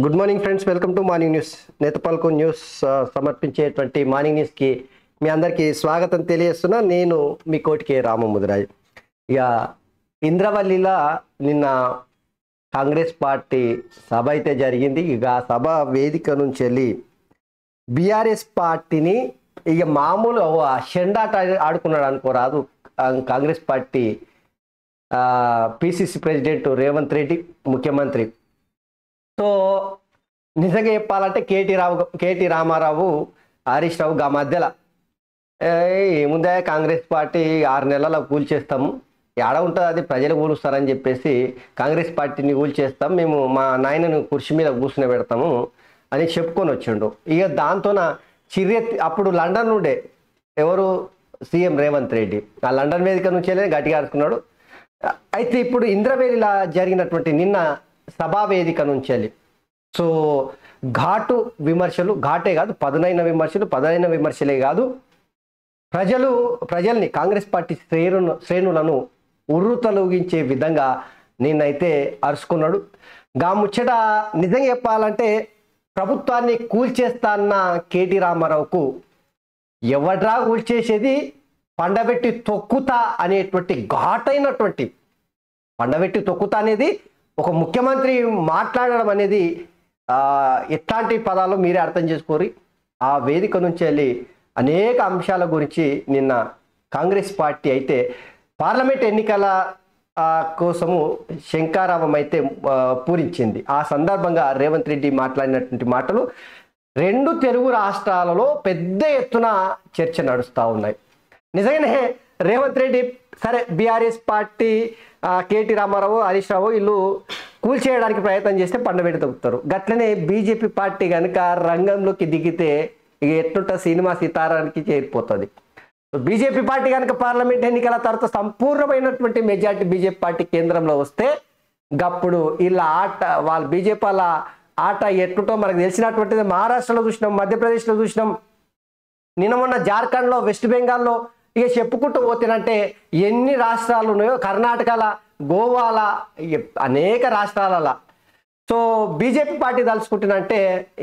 Good morning friends, welcome to morning news. నేతపాల్కు news సమర్పించేటువంటి morning న్యూస్కి మీ అందరికీ స్వాగతం తెలియజేస్తున్నా. నేను మీ కోటికే రామముదిరాజ్. ఇక ఇంద్రవల్లిలో నిన్న కాంగ్రెస్ పార్టీ సభ అయితే జరిగింది. ఇక సభ వేదిక నుంచి వెళ్ళి బీఆర్ఎస్ పార్టీని ఇక మామూలు షెండాట ఆడుకున్నాడు అనుకోరాదు. Congress party PCC president Revanth Reddy, ముఖ్యమంత్రి. సో నిజంగా చెప్పాలంటే కేటీ రామారావు, హరీష్ రావు గా మధ్యలో ఏముందే కాంగ్రెస్ పార్టీ 6 నెలల కూల్చేస్తాము, ఏడ ఉంటుంది అది ప్రజలు కూలుస్తారని చెప్పేసి కాంగ్రెస్ పార్టీని కూల్చేస్తాం, మేము మా నాయనను కుర్చీ మీద కూర్చుని పెడతాము అని చెప్పుకొని వచ్చిండు. ఇక దాంతోన చిరెత్తి అప్పుడు లండన్ నుండే ఎవరు సీఎం రేవంత్ రెడ్డి ఆ లండన్ వేదిక నుంచి వెళ్ళి గట్టిగా ఆడుకున్నాడు. అయితే ఇప్పుడు ఇంద్రవేలిలా జరిగినటువంటి నిన్న సభా వేదిక నుంచి వెళ్ళి సో ఘాటు విమర్శలు, ఘాటే కాదు పదునైన విమర్శలే కాదు, ప్రజల్ని కాంగ్రెస్ పార్టీ శ్రేణులను ఉర్రుతలూగించే విధంగా నిన్నైతే అరుచుకున్నాడు. గా ముచ్చట నిజంగా చెప్పాలంటే ప్రభుత్వాన్ని కూల్చేస్తా అన్న కేటీ రామారావుకు ఎవడ్రా కూల్చేసేది, పండబెట్టి తొక్కుతా అనేటువంటి ఘాటైనటువంటి పండబెట్టి తొక్కుతా అనేది ఒక ముఖ్యమంత్రి మాట్లాడడం అనేది ఎట్లాంటి పదాలు మీరే అర్థం చేసుకోరి. ఆ వేదిక నుంచి వెళ్ళి అనేక అంశాల గురించి నిన్న కాంగ్రెస్ పార్టీ అయితే పార్లమెంట్ ఎన్నికల కోసము శంకారావం అయితే పూరించింది. ఆ సందర్భంగా రేవంత్ రెడ్డి మాట్లాడినటువంటి మాటలు 2 తెలుగు రాష్ట్రాలలో పెద్ద ఎత్తున చర్చ నడుస్తూ ఉన్నాయి. నిజంగానే రేవంత్ రెడ్డి సరే BRS party KT Rama Rao, Harish Rao వీళ్ళు కూల్చేయడానికి ప్రయత్నం చేస్తే పండబెట్టి తగ్గుతారు. గట్లనే బీజేపీ పార్టీ కనుక రంగంలోకి దిగితే ఇక ఎట్లుంట సినిమా సితారానికి చేరిపోతుంది. బీజేపీ పార్టీ కనుక పార్లమెంట్ ఎన్నికల తర్వాత సంపూర్ణమైనటువంటి మెజార్టీ బీజేపీ పార్టీ కేంద్రంలో వస్తే గప్పుడు ఇలా వాళ్ళ బీజేపీ వాళ్ళ ఆట ఎట్లుంటో మనకు తెలిసినటువంటిది. మహారాష్ట్రలో చూసినాం, మధ్యప్రదేశ్లో చూసినాం, నిన్న మొన్న జార్ఖండ్లో, వెస్ట్ బెంగాల్లో, ఇక చెప్పుకుంటూ పోతేనంటే ఎన్ని రాష్ట్రాలు ఉన్నాయో, కర్ణాటకల, గోవాల, అనేక రాష్ట్రాల. సో బీజేపీ పార్టీ తలుచుకుంటున్నంటే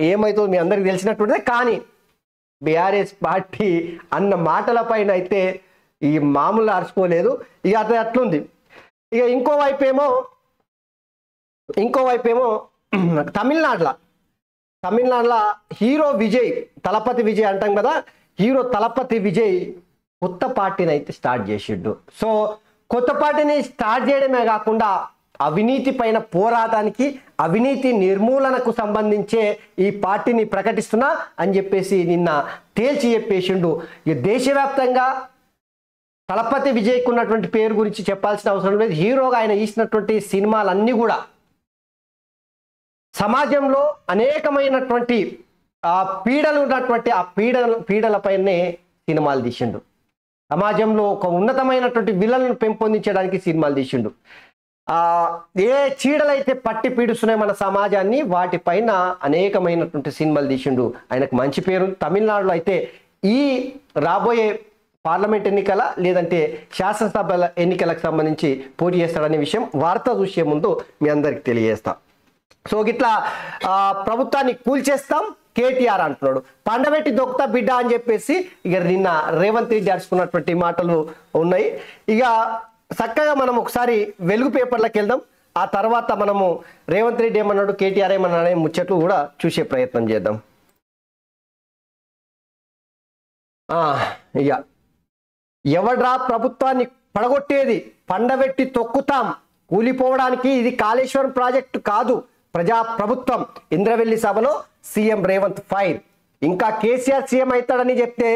ఏమవుతుందో మీ అందరికి తెలిసినటువంటిదే. కానీ బీఆర్ఎస్ పార్టీ అన్న మాటల పైన అయితే ఈ మామూలు అరుచుకోలేదు. ఇక అట్లుంది. ఇక ఇంకోవైపేమో తమిళనాడులో హీరో విజయ్, తలపతి విజయ్ అంటాం కదా, హీరో తలపతి విజయ్ కొత్త పార్టీని అయితే స్టార్ట్ చేసిండు. సో కొత్త పార్టీని స్టార్ట్ చేయడమే కాకుండా అవినీతి పైన పోరాటానికి, అవినీతి నిర్మూలనకు సంబంధించే ఈ పార్టీని ప్రకటిస్తున్నా అని చెప్పేసి నిన్న తేల్చి చెప్పేసిండు. ఈ దేశవ్యాప్తంగా తలపతి విజయ్కు ఉన్నటువంటి పేరు గురించి చెప్పాల్సిన అవసరం లేదు. హీరోగా ఆయన తీసినటువంటి సినిమాలన్నీ కూడా సమాజంలో అనేకమైనటువంటి పీడలు ఉన్నటువంటి ఆ పీడలపైనే సినిమాలు తీసిండు. సమాజంలో ఒక ఉన్నతమైనటువంటి విలువలను పెంపొందించడానికి సినిమాలు తీసిండు. ఏ చీడలైతే పట్టి పీడుస్తున్నాయి మన సమాజాన్ని, వాటిపైన అనేకమైనటువంటి సినిమాలు తీసిండు. ఆయనకు మంచి పేరు. తమిళనాడులో అయితే ఈ రాబోయే పార్లమెంట్ ఎన్నికల లేదంటే శాసనసభ ఎన్నికలకు సంబంధించి పోటీ చేస్తాడనే విషయం వార్త చూసే ముందు మీ అందరికి తెలియజేస్తా. సో గిట్లా ప్రభుత్వాన్ని కూల్చేస్తాం కేటీఆర్ అంటున్నాడు, పండబెట్టి దొక్కుతా బిడ్డ అని చెప్పేసి ఇక నిన్న రేవంత్ రెడ్డి అరుచుకున్నటువంటి మాటలు ఉన్నాయి. ఇక చక్కగా మనం ఒకసారి వెలుగు పేపర్లకు వెళ్దాం. ఆ తర్వాత మనము రేవంత్ రెడ్డి ఏమన్నాడు, కేటీఆర్ ఏమన్నాడు అనే ముచ్చట్లు కూడా చూసే ప్రయత్నం చేద్దాం. ఇక ఎవడ్రా ప్రభుత్వాన్ని పడగొట్టేది, పండబెట్టి తొక్కుతాం, కూలిపోవడానికి ఇది కాళేశ్వరం ప్రాజెక్టు కాదు, ప్రజా ప్రభుత్వం. ఇంద్రవెల్లి సభలో సీఎం రేవంత్ ఫైర్. ఇంకా కేసీఆర్ సీఎం అవుతాడని చెప్తే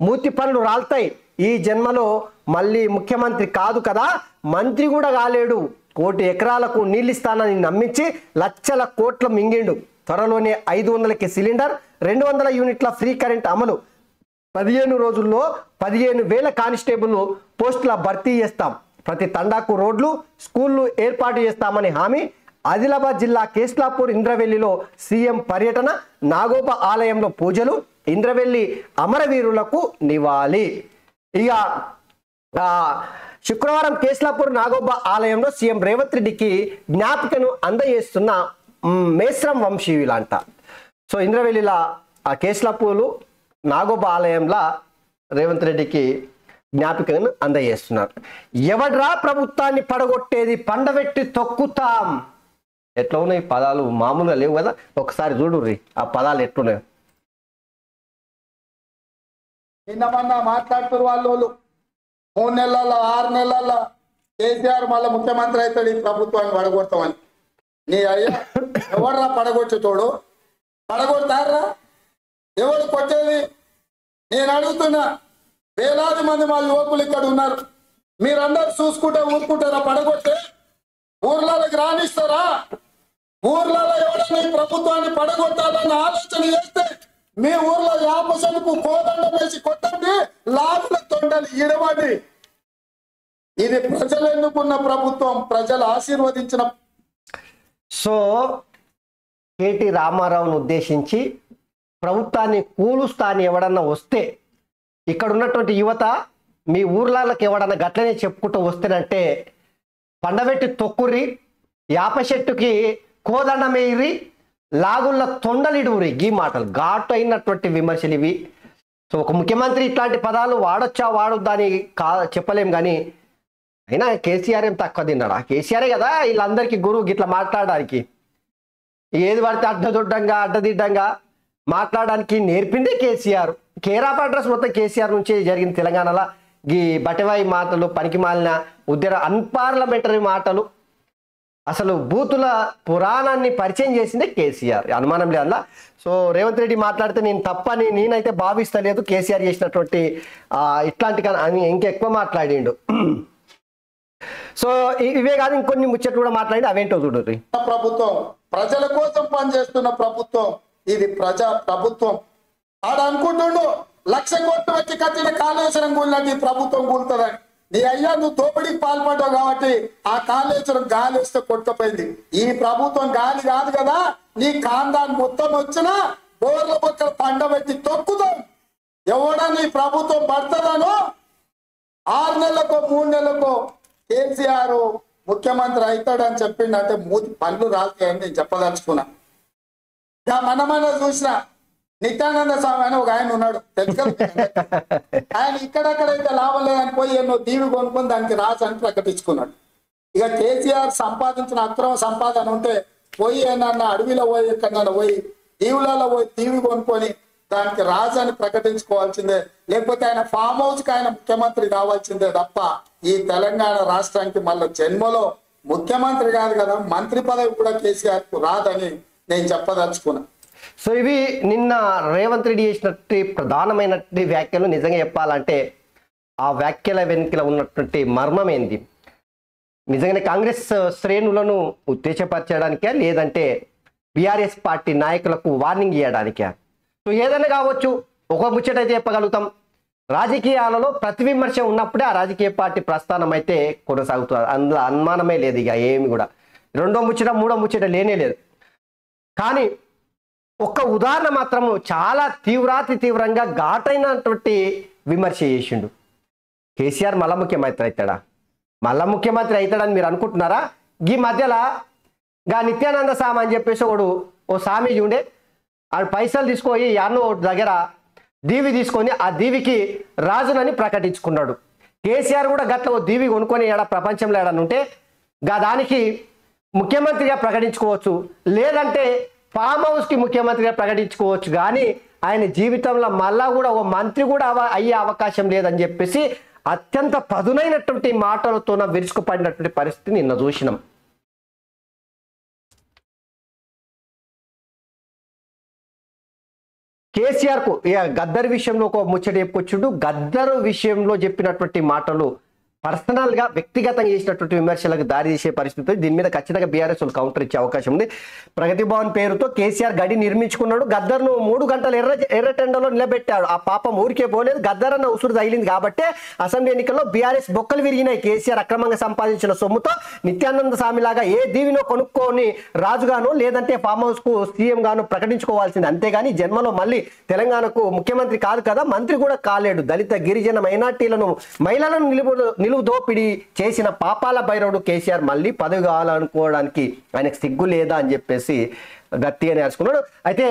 మూతి పనులు రాల్తాయి. ఈ జన్మలో మళ్ళీ ముఖ్యమంత్రి కాదు కదా, మంత్రి కూడా కాలేడు. 1 కోటి ఎకరాలకు నీళ్ళిస్తానని నమ్మించి లక్షల కోట్ల మింగిండు. త్వరలోనే 500కి సిలిండర్, 200 యూనిట్ల ఫ్రీ కరెంట్ అమలు, 15 రోజుల్లో 15,000 కానిస్టేబుల్ పోస్టుల భర్తీ చేస్తాం, ప్రతి తండాకు రోడ్లు, స్కూళ్లు ఏర్పాటు చేస్తామని హామీ. ఆదిలాబాద్ జిల్లా కేస్లాపూర్ ఇంద్రవెల్లిలో సీఎం పర్యటన, నాగోబా ఆలయంలో పూజలు, ఇంద్రవెల్లి అమరవీరులకు నివాళి. ఇక శుక్రవారం కేస్లాపూర్ నాగోబా ఆలయంలో సీఎం రేవంత్ రెడ్డికి జ్ఞాపికను అందజేస్తున్న మేస్రం వంశీయులంట. సో ఇంద్రవెల్లిల ఆ కేసులపూలు నాగోబ ఆలయంలో రేవంత్ రెడ్డికి జ్ఞాపికను అందజేస్తున్నారు. ఎవడ్రా ప్రభుత్వాన్ని పడగొట్టేది, పండబెట్టి తొక్కుతాం. ఎట్లా ఉన్నాయి పదాలు, మామూలుగా లేవు కదా. ఒకసారి చూడుర్రి ఆ పదాలు ఎట్లున్నాయి. నిన్న మాట్లాడుతున్నారు వాళ్ళు 3 నెలల్లో 6 నెలల్లో కేసీఆర్ మళ్ళీ ముఖ్యమంత్రి అవుతాడు, ఈ ప్రభుత్వాన్ని పడగొడతామని. నీ అయ్యా ఎవడరా పడగొచ్చేటోడు? పడగొడతారా? ఎవడు కొట్టేది? నేను అడుగుతున్నా. వేలాది మంది మా యువకులు ఇక్కడ ఉన్నారు, మీరందరూ చూసుకుంటే ఊరుకుంటారా? పడగొట్టే ఊర్లకి రాణిస్తారా? ఊర్లలో ఎవరైనా ఈ ప్రభుత్వాన్ని పడగొట్టాలని ఆలోచన చేస్తే మీ ఊర్లో యాపసలకు కోదండం వేసి కొట్టండి, లాభుల తొండలు ఇడవండి. ఇది ప్రజలు ఎన్నుకున్న ప్రభుత్వం, ప్రజలు ఆశీర్వదించిన. సో కేటీ రామారావును ఉద్దేశించి ప్రభుత్వాన్ని కూలుస్తాని ఎవడన్నా వస్తే, ఇక్కడ ఉన్నటువంటి యువత మీ ఊర్లకి ఎవడన్నా గట్లనే చెప్పుకుంటూ వస్తేనంటే పండబెట్టి తొక్కుర్రి, యాప చెట్టుకి కోదండమేరి, లాగుళ్ళ తొండలిడువురి. ఈ మాటలు ఘాటు అయినటువంటి విమర్శలు ఇవి. సో ఒక ముఖ్యమంత్రి ఇట్లాంటి పదాలు వాడొచ్చా వాడొద్దా అని చెప్పలేం. కానీ అయినా కేసీఆర్ ఏం తక్కువ తిన్నాడా? కేసీఆరే కదా వీళ్ళందరికీ గురువు గిట్లా మాట్లాడడానికి. ఏది పడితే అడ్డదిడ్డంగా మాట్లాడడానికి నేర్పిందే కేసీఆర్. కేర్ ఆఫ్ అడ్రస్ మొత్తం కేసీఆర్ నుంచే జరిగింది తెలంగాణలో. ఈ బటివాయి మాటలు, పనికి మాలిన అన్పార్లమెంటరీ మాటలు, అసలు బూతుల పురాణాన్ని పరిచయం చేసిందే కేసీఆర్, అనుమానం లేదు అలా. సో రేవంత్ రెడ్డి మాట్లాడితే నేను తప్పని నేనైతే భావిస్తలేదు. కేసీఆర్ చేసినటువంటి ఇట్లాంటి ఇంకెక్కువ మాట్లాడిండు. సో ఇవే కాదు ఇంకొన్ని ముచ్చట్లు కూడా మాట్లాడి అవేంటో చూడండి. ప్రభుత్వం ప్రజల కోసం పనిచేస్తున్న ప్రభుత్వం, ఇది ప్రజా ప్రభుత్వం. ఆడ అనుకుంటుండు 1,00,000 కోట్లు పెట్టి కట్టిన కాళేశ్వరం కూలినట్టు ఈ ప్రభుత్వం కూలుతుందని. నీ అయ్యా నువ్వు దోపిడీకి పాల్పడ్డావు కాబట్టి ఆ కాళేశ్వరం గాలి వస్తే కొట్టుకుపోయింది. ఈ ప్రభుత్వం గాలి కాదు కదా, నీ కాందాన్ని మొత్తం వచ్చినా బోర్ల పక్కన పండబెట్టి తొక్కుతాం. ఎవడని ఈ ప్రభుత్వం పడుతుందనో 6 నెలలకో 3 నెలలకో కేసీఆర్ ముఖ్యమంత్రి అవుతాడని చెప్పిండంటే మూతి పనులు రాస్తాయని నేను చెప్పదలుచుకున్నా. మనమైనా చూసిన నిత్యానంద స్వామి అని ఒక ఆయన ఉన్నాడు, తెలుసు. ఆయన ఇక్కడెక్కడైతే లాభం లేదని పోయి ఎన్నో దీవి కొనుక్కొని దానికి రాజని ప్రకటించుకున్నాడు. ఇక కేసీఆర్ సంపాదించిన అక్రమ సంపాదన ఉంటే పోయి ఏమన్నా అడవిలో పోయి ఎక్కడన్నా పోయి దీవులలో పోయి దీవి కొనుక్కొని దానికి రాజు అని ప్రకటించుకోవాల్సిందే. లేకపోతే ఆయన ఫామ్ హౌస్ కి ఆయన ముఖ్యమంత్రి కావాల్సిందే తప్ప ఈ తెలంగాణ రాష్ట్రానికి మళ్ళీ జన్మలో ముఖ్యమంత్రి కాదు కదా, మంత్రి పదవి కూడా కేసీఆర్ కు రాదని నేను చెప్పదలుచుకున్నా. సో ఇవి నిన్న రేవంత్ రెడ్డి చేసినట్టు ప్రధానమైనటువంటి వ్యాఖ్యలు. నిజంగా చెప్పాలంటే ఆ వ్యాఖ్యల వెనుకల ఉన్నటువంటి మర్మం ఏంది? నిజంగానే కాంగ్రెస్ శ్రేణులను ఉత్తేజపరచడానికే, లేదంటే బీఆర్ఎస్ పార్టీ నాయకులకు వార్నింగ్ ఇవ్వడానికే? సో ఏదైనా కావచ్చు. ఒక ముచ్చట అయితే చెప్పగలుగుతాం, రాజకీయాలలో ప్రతి విమర్శ ఉన్నప్పుడే ఆ రాజకీయ పార్టీ ప్రస్థానం అయితే కొనసాగుతుంది. అందులో అనుమానమే లేదు. ఇక ఏమి కూడా రెండో ముచ్చట మూడో ముచ్చట లేనే లేదు. కానీ ఒక్క ఉదాహరణ మాత్రము చాలా తీవ్రంగా ఘాటైనటువంటి విమర్శ చేసిండు. కేసీఆర్ మళ్ళా ముఖ్యమంత్రి అవుతాడా? మళ్ళా ముఖ్యమంత్రి అవుతాడని మీరు అనుకుంటున్నారా? ఈ మధ్యలో నిత్యానంద స్వామి అని చెప్పేసి ఓ స్వామీజీ ఉండే, ఆ పైసలు తీసుకొని యాన్నో దగ్గర దీవి తీసుకొని ఆ దీవికి రాజునని ప్రకటించుకున్నాడు. కేసీఆర్ కూడా గట్ల ఓ దీవి కొనుక్కొని ప్రపంచంలో ఏడని ఉంటే దానికి ముఖ్యమంత్రిగా ప్రకటించుకోవచ్చు, లేదంటే ఫామ్ హౌస్ కి ముఖ్యమంత్రిగా ప్రకటించుకోవచ్చు. కానీ ఆయన జీవితంలో మళ్ళా కూడా ఓ మంత్రి కూడా అయ్యే అవకాశం లేదని చెప్పేసి అత్యంత పదునైనటువంటి మాటలతో విరుచుకుపడినటువంటి పరిస్థితి నిన్న చూసినాం. కేసీఆర్ కు గద్దర్ విషయంలో ఒక ముచ్చట చెప్పుకొచ్చుడు. గద్దర్ విషయంలో చెప్పినటువంటి మాటలు పర్సనల్ గా వ్యక్తిగతంగా చేసినటువంటి విమర్శలకు దారి తీసే పరిస్థితి. దీని మీద ఖచ్చితంగా బీఆర్ఎస్ కౌంటర్ ఇచ్చే అవకాశం ఉంది. ప్రగతి భవన్ పేరుతో కేసీఆర్ గడి నిర్మించుకున్నాడు. గద్దర్ను 3 గంటలు ఎర్రటెండలో నిలబెట్టాడు. ఆ పాపం ఊరికే పోలేదు, గద్దర్ అన్న ఉసురు తగిలింది కాబట్టి అసెంబ్లీ ఎన్నికల్లో బీఆర్ఎస్ బొక్కలు విరిగినాయి. కేసీఆర్ అక్రమంగా సంపాదించిన సొమ్ముతో నిత్యానంద స్వామి లాగా ఏ దీవినో కొనుక్కొని రాజుగాను, లేదంటే ఫామ్ హౌస్ కు సీఎం గాను ప్రకటించుకోవాల్సింది. అంతేగాని జన్మలో మళ్ళీ తెలంగాణకు ముఖ్యమంత్రి కాదు కదా, మంత్రి కూడా కాలేడు. దళిత గిరిజన మైనార్టీలను మహిళలను ఇల్లు దోపిడీ చేసిన పాపాల భైరవుడు కేసీఆర్ మళ్ళీ పదవి కావాలనుకోవడానికి ఆయనకు సిగ్గు లేదా అని చెప్పేసి గట్టిగా నేర్చుకున్నాడు. అయితే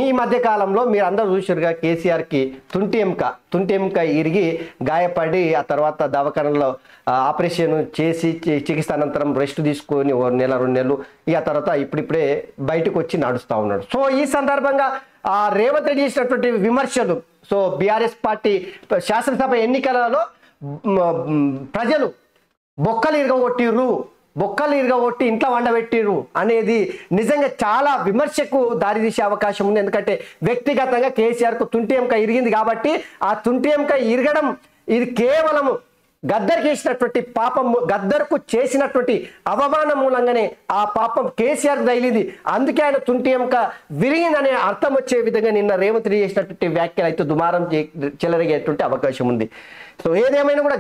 ఈ మధ్య కాలంలో మీరు అందరూ చూసారుగా కేసీఆర్కి తుంటి ఎముక ఇరిగి గాయపడి ఆ తర్వాత దవాఖానలో ఆపరేషన్ చేసి చికిత్స అనంతరం రెస్ట్ తీసుకొని 1 నెల 2 నెలలు ఆ తర్వాత ఇప్పుడిప్పుడే బయటకు వచ్చి నడుస్తూ ఉన్నాడు. సో ఈ సందర్భంగా రేవంత్ రెడ్డి చేసినటువంటి విమర్శలు, సో బీఆర్ఎస్ పార్టీ శాసనసభ ఎన్నికలలో ప్రజలు బొక్కలు ఇరగొట్టి ఇంట్లో వండబెట్టిర్రు అనేది నిజంగా చాలా విమర్శకు దారితీసే అవకాశం ఉంది. ఎందుకంటే వ్యక్తిగతంగా కేసీఆర్కు తుంటి ఎముక ఇరిగింది కాబట్టి ఆ తుంటి ఎముక ఇరగడం ఇది కేవలం గద్దర్కు చేసినటువంటి అవమానం మూలంగానే ఆ పాపం కేసీఆర్ తగిలింది. అందుకే ఆయన తుంటి ఎముక విరిగిందనే అర్థం వచ్చే విధంగా నిన్న రేవంత్ రెడ్డి చేసినటువంటి వ్యాఖ్యలు అయితే దుమారం చెలరేగేటువంటి అవకాశం ఉంది. సో ఏదేమైనా కూడా